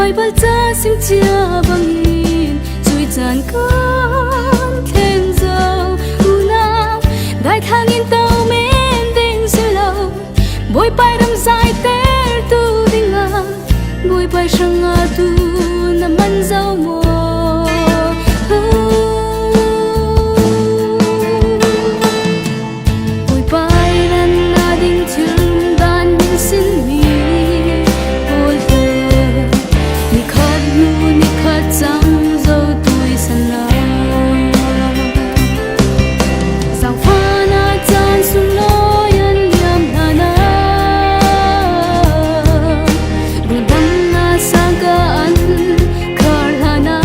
bài bal cha sim chia bangin chui chan kan then dâu una đại thang in tàu men ding silo boy pai ram sai ter tu dinga boy pai shanga tu na man dâu mo boy pai ran na ding chim dan min sin mi bol te ni khat nu ni khat chang dâu tui sana sang pha na chan sum lo yan yam na na ru dam na sang ka an kar hana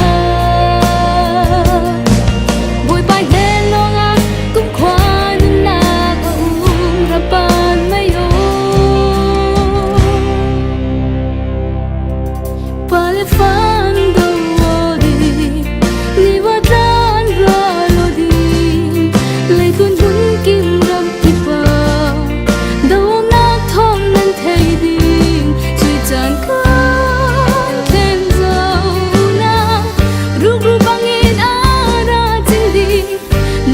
boy pai he lo nga kum khwa na ka ra pan mai yo pale fan do di ni wa dan ra lo di le kun hun kim ram ti pa do na thom nan thei ding chui chan kan then dâu na ru ru bangin ara ching di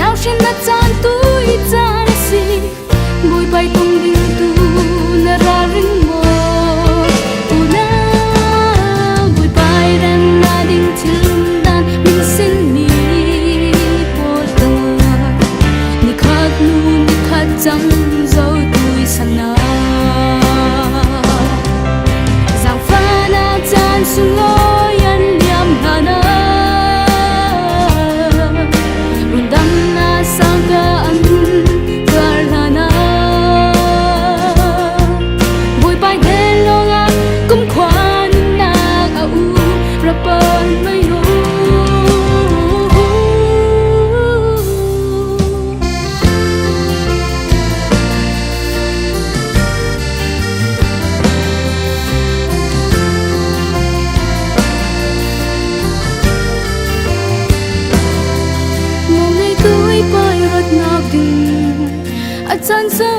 now shin na chan tui chan si boy bai tung ding tu na ra ring mo una boy bai ran na ding chim dan min sin mi por ta ni khat nu ni khat chang dâu tui sana giang pha na chan sum lo yan yam na na run dam na sang ka an kar hana boy pai he lo nga kum khwa na a u ra pan mai yo mong ngày tôi pai rat nak ding a chan so